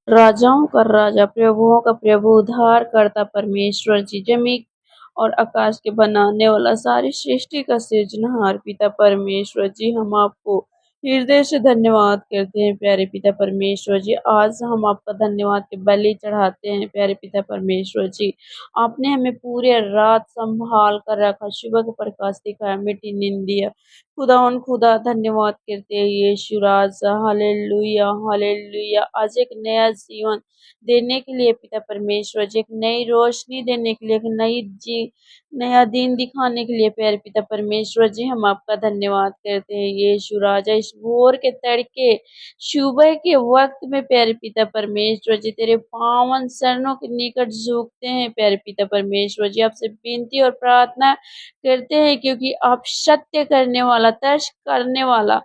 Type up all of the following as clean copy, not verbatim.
राजाओं का राजा, प्रभुओं का प्रभु, उद्धार करता परमेश्वर जी, जमीन और आकाश के बनाने वाला, सारी सृष्टि का सृजनहार पिता परमेश्वर जी, हम आपको हृदय से धन्यवाद करते हैं प्यारे पिता परमेश्वर जी। आज हम आपका धन्यवाद के बलि चढ़ाते हैं प्यारे पिता परमेश्वर जी। आपने हमें पूरे रात संभाल कर रखा, सुबह का प्रकाश दिखाया, मीठी नींद दिया। खुदा धन्यवाद करते हैं यीशु राजा। Hallelujah hallelujah. आज एक नया जीवन देने के लिए पिता परमेश्वर जी, एक नई रोशनी देने के लिए, एक नया दिन दिखाने के लिए प्यारे पिता परमेश्वर जी, हम आपका धन्यवाद करते हैं यीशु राजा। इस भोर के तड़के, सुबह के वक्त में प्यारे पिता परमेश्वर जी, तेरे पावन चरणों के निकट झुकते हैं प्यारे पिता परमेश्वर जी। आपसे विनती और प्रार्थना करते हैं, क्योंकि आप सत्य करने वाला, तर्क करने वाला,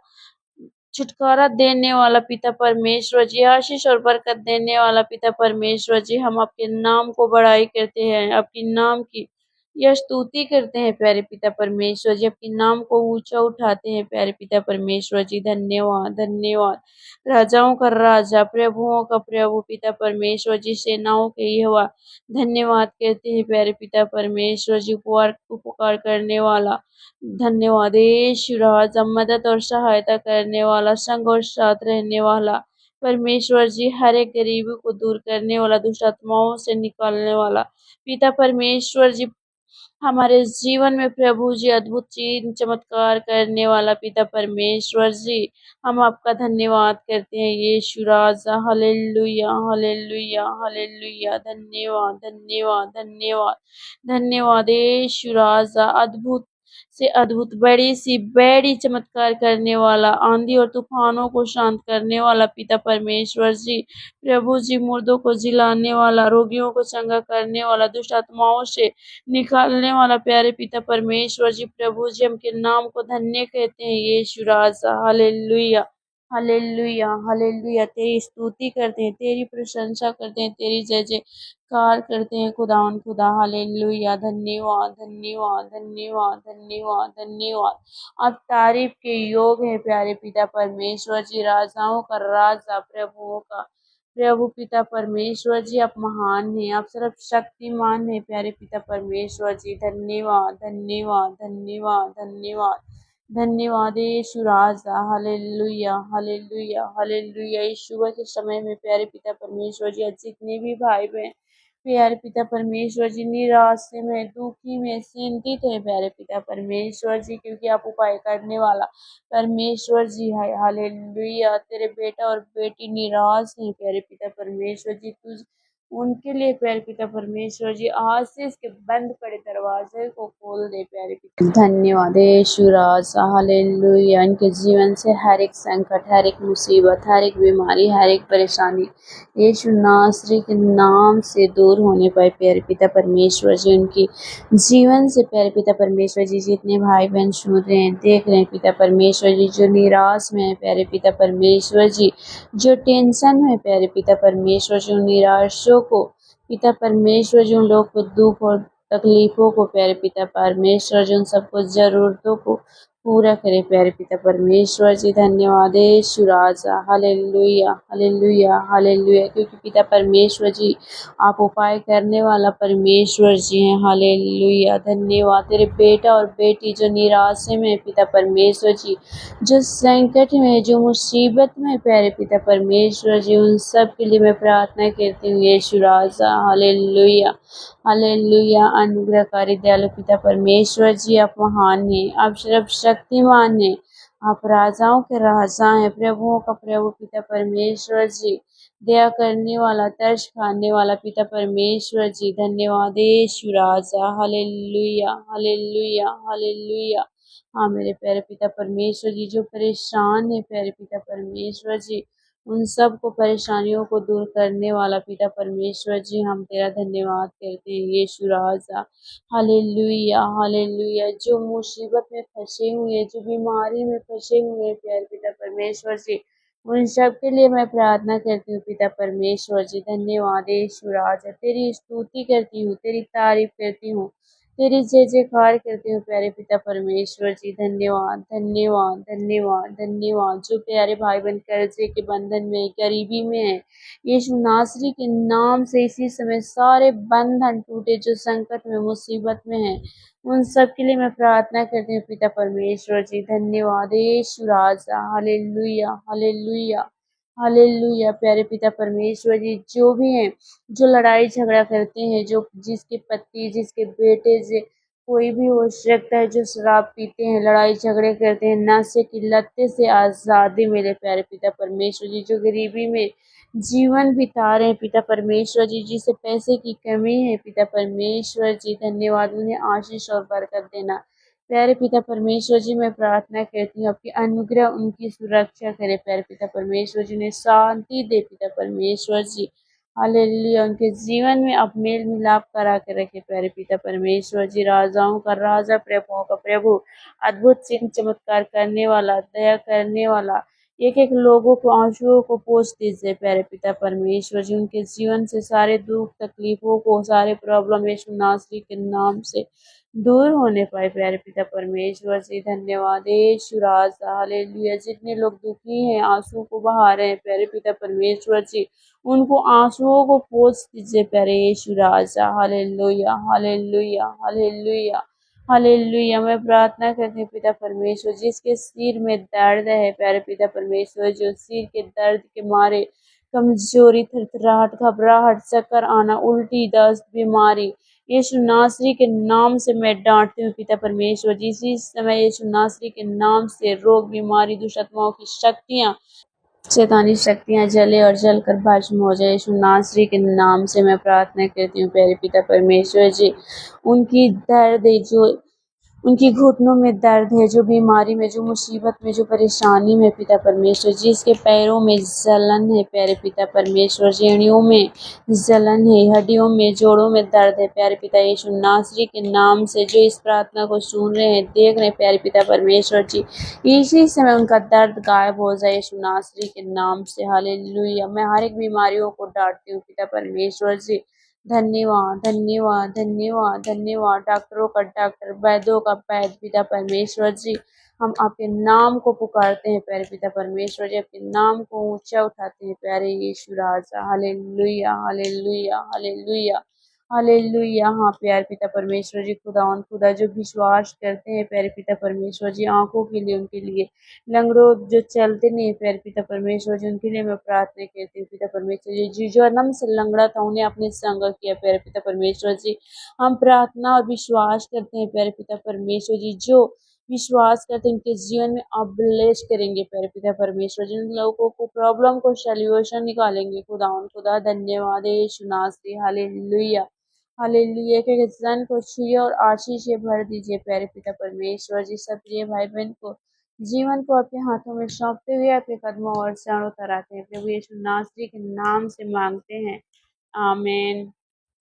छुटकारा देने वाला पिता परमेश्वर जी, आशीष और बरकत देने वाला पिता परमेश्वर जी, हम आपके नाम को बड़ाई करते हैं, आपके नाम की यह स्तुति करते हैं प्यारे पिता परमेश्वर जी, आपके नाम को ऊंचा उठाते हैं प्यारे पिता परमेश्वर जी। धन्यवाद धन्यवाद। राजाओं का राजा, प्रभुओं का प्रभु पिता परमेश्वर जी, सेनाओं के यहोवा, धन्यवाद कहते हैं प्यारे पिता परमेश्वर जी। उपकार उपकार करने वाला, धन्यवाद यीशु राजा। मदद और सहायता करने वाला, संग और साथ रहने वाला परमेश्वर जी, हर एक गरीबी को दूर करने वाला, दुष्ट आत्माओं से निकालने वाला पिता परमेश्वर जी, हमारे जीवन में प्रभु जी अद्भुत चीज चमत्कार करने वाला पिता परमेश्वर जी, हम आपका धन्यवाद करते हैं यीशु राजा। Hallelujah hallelujah hallelujah. धन्यवाद धन्यवाद धन्यवाद धन्यवाद यीशु राजा। अद्भुत से अद्भुत, बड़ी सी बड़ी चमत्कार करने वाला, आंधी और तूफानों को शांत करने वाला पिता परमेश्वर जी, प्रभु जी, मुर्दों को जिलाने वाला, रोगियों को चंगा करने वाला, दुष्ट आत्माओं से निकालने वाला प्यारे पिता परमेश्वर जी, प्रभु जी, हम के नाम को धन्य कहते हैं यीशु राजा। Hallelujah hallelujah hallelujah. तेरी स्तुति करते हैं, तेरी प्रशंसा करते हैं, तेरी जय जयकार करते हैं खुदावन खुदा। हालेलुया। धन्यवाद धन्यवाद धन्यवाद धन्यवाद धन्यवाद। आप तारीफ के योग है प्यारे पिता परमेश्वर जी, राजाओं का राजा, प्रभुओं का प्रभु पिता परमेश्वर जी, आप महान हैं, आप सर्वशक्तिमान हैं प्यारे पिता परमेश्वर जी। धन्यवाद धन्यवाद धन्यवाद धन्यवाद धन्यवाद यीशु राजा। Hallelujah hallelujah hallelujah. इस सुबह के समय में प्यारे पिता परमेश्वर जी, आज जितने भी भाई बहन प्यारे पिता परमेश्वर जी निराश में, दुखी में, चिंतित है प्यारे पिता परमेश्वर जी, क्योंकि आप उपाय करने वाला परमेश्वर जी है। हालेलुया। तेरे बेटा और बेटी निराश है प्यारे पिता परमेश्वर जी, तुझ उनके लिए प्यारे पिता परमेश्वर जी, आज से इसके बंद पड़े दरवाजे को खोल दे प्यारे पिता। धन्यवाद यीशु राजा। हालेलुया। इनके जीवन से हर एक संकट, हर एक मुसीबत, हर एक बीमारी, हर एक परेशानी यीशु नासरी के नाम से दूर होने पाए प्यारे पिता परमेश्वर जी। उनकी जीवन से प्यारे पिता परमेश्वर जी, जितने भाई बहन सुन रहे हैं, देख रहे हैं पिता परमेश्वर जी, जो निराश में है प्यारे पिता परमेश्वर जी, जो टेंशन में है प्यारे पिता परमेश्वर जी, उन निराशों को पिता परमेश्वर जी, उन लोगों को दुख और तकलीफों को प्यारे पिता परमेश्वर जी, उन सबको जरूरतों को पूरा करे प्यारे पिता परमेश्वर जी। धन्यवाद यीशु राजा। Hallelujah hallelujah hallelujah. क्योंकि पिता परमेश्वर जी, आप उपाय करने वाला परमेश्वर जी हैं। हालेलुया। धन्यवाद। तेरे बेटा और बेटी जो निराशे में है पिता परमेश्वर जी, जो संकट में है, जो मुसीबत में है प्यारे पिता परमेश्वर जी, उन सब के लिए मैं प्रार्थना करती हूँ यीशु राजा। Hallelujah hallelujah. अनुग्रहकारी दयालु पिता परमेश्वर जी, आप महान हैं, आप सर्वशक्तिमान हैं, आप राजाओं के राजा हैं, प्रभुओं का प्रभु पिता परमेश्वर जी, दया करने वाला, तरस खाने वाला पिता परमेश्वर जी। धन्यवाद यीशु राजा। Hallelujah hallelujah hallelujah. हाँ मेरे प्यारे पिता परमेश्वर जी, जो परेशान है प्यारे पिता परमेश्वर जी, उन सब को, परेशानियों को दूर करने वाला पिता परमेश्वर जी, हम तेरा धन्यवाद करते हैं यीशु राजा। Hallelujah hallelujah. जो मुसीबत में फंसे हुए हैं, जो बीमारी में फंसे हुए हैं प्यारे पिता परमेश्वर जी, उन सब के लिए मैं प्रार्थना करती हूँ पिता परमेश्वर जी। धन्यवाद यीशु राजा। तेरी स्तुति करती हूँ, तेरी तारीफ करती हूँ, तेरी जय जयकार करती हूँ प्यारे पिता परमेश्वर जी। धन्यवाद धन्यवाद धन्यवाद धन्यवाद। जो प्यारे भाई बहन कर्जे के बंधन में, गरीबी में है, यीशु नासरी के नाम से इसी समय सारे बंधन टूटे, जो संकट में मुसीबत में है, उन सब के लिए मैं प्रार्थना करती हूँ पिता परमेश्वर जी। धन्यवाद यीशु राजा। Hallelujah hallelujah hallelujah. प्यारे पिता परमेश्वर जी, जो भी हैं, जो लड़ाई झगड़ा करते हैं, जो जिसके पति, जिसके बेटे, कोई भी हो सकता है, जो शराब पीते हैं, लड़ाई झगड़े करते हैं, नशे की लत्ते से आज़ादी मिले प्यारे पिता परमेश्वर जी। जो गरीबी में जीवन बिता रहे हैं पिता परमेश्वर जी, जिसे पैसे की कमी है पिता परमेश्वर जी, धन्यवाद। उन्हें आशीष और बरकत देना प्यारे पिता परमेश्वर जी। मैं प्रार्थना करती हूँ आपकी अनुग्रह उनकी सुरक्षा करे प्यारे पिता परमेश्वर जी। उन्हें शांति दे पिता परमेश्वर जी। हालेलुया। उनके जीवन में आप मेल मिलाप करा के रखे प्यारे पिता परमेश्वर जी। राजाओं का राजा, प्रभुओं का प्रभु, अद्भुत चिन्ह चमत्कार करने वाला, दया करने वाला, एक एक लोगों को, आंसुओं को पोंछ दीजिए प्यारे पिता परमेश्वर जी। उनके जीवन से सारे दुख तकलीफों को, सारे प्रॉब्लम यीशु नासरी के नाम से दूर होने पाए प्यारे पिता परमेश्वर जी। धन्यवाद यीशु राजा। हालेलुया। जितने लोग दुखी हैं, आंसू को बहा रहे हैं प्यारे पिता परमेश्वर जी, उनको आंसुओं को पोंछ दीजिए प्यारे यीशु राजा। Hallelujah hallelujah hallelujah hallelujah. मैं प्रार्थना करती हूँ पिता परमेश्वर, जिसके सिर में दर्द है प्यारे पिता परमेश्वर, जो सिर के दर्द के मारे कमजोरी, थरथराहट, घबराहट, चक्कर आना, उल्टी, दस्त, बीमारी, यीशु नासरी के नाम से मैं डांटती हूँ पिता परमेश्वर जी। इसी समय यीशु नासरी के नाम से रोग, बीमारी, दुष्टात्माओं की शक्तियाँ, शैतानी शक्तियाँ जले और जल कर भस्म हो जाए। यीशु नासरी के नाम से मैं प्रार्थना करती हूँ प्यारे पिता परमेश्वर जी। उनकी दर्द है, जो उनकी घुटनों में दर्द है, जो बीमारी में, जो मुसीबत में, जो परेशानी में पिता परमेश्वर जी, इसके पैरों में जलन है प्यारे पिता परमेश्वर जी, एड़ियों में जलन है, हड्डियों में, जोड़ों में दर्द है प्यारे पिता यीशु नासरी के नाम से। जो इस प्रार्थना को सुन रहे हैं, देख रहे हैं प्यारे पिता परमेश्वर जी, इसी समय उनका दर्द गायब हो जाए यीशु नासरी के नाम से। हालेलुया। मैं हर एक बीमारियों को डांटती हूँ पिता परमेश्वर जी। धन्यवाद धन्यवाद धन्यवाद धन्यवाद। डॉक्टरों का डॉक्टर, वैद्यों का वैद्य पिता परमेश्वर जी, हम आपके नाम को पुकारते हैं प्यारे पिता परमेश्वर जी, आपके नाम को ऊंचा उठाते हैं प्यारे यीशु राजा। Hallelujah hallelujah hallelujah hallelujah. हाँ प्यारे पिता परमेश्वर जी, खुदा जो विश्वास करते हैं प्यारे पिता परमेश्वर जी, आंखों के लिए, उनके लिए, लंगड़ों जो चलते नहीं प्यारे पिता परमेश्वर जी, उनके लिए मैं प्रार्थना करती हूँ पिता परमेश्वर जी। जो जन्म से लंगड़ा था, उन्हें अपने संग किया प्यारे पिता परमेश्वर जी। हम प्रार्थना और विश्वास करते हैं प्यारे पिता परमेश्वर जी, जो विश्वास करते हैं उनके जीवन में आप ब्लेस करेंगे प्यारे पिता परमेश्वर जी। उन लोगों को प्रॉब्लम को सोल्यूशन निकालेंगे खुदा। धन्यवाद यीशु नासरी। Hallelujah hallelujah. एक एक जन को छुए और आशीष से भर दीजिए प्यारे पिता परमेश्वर जी। सब प्रिय भाई बहन को, जीवन को आपके हाथों में सौंपते हुए आपके कदमों और चरणों पर आते हैं, प्रभु यीशु नासरी के नाम से मांगते हैं, आमीन।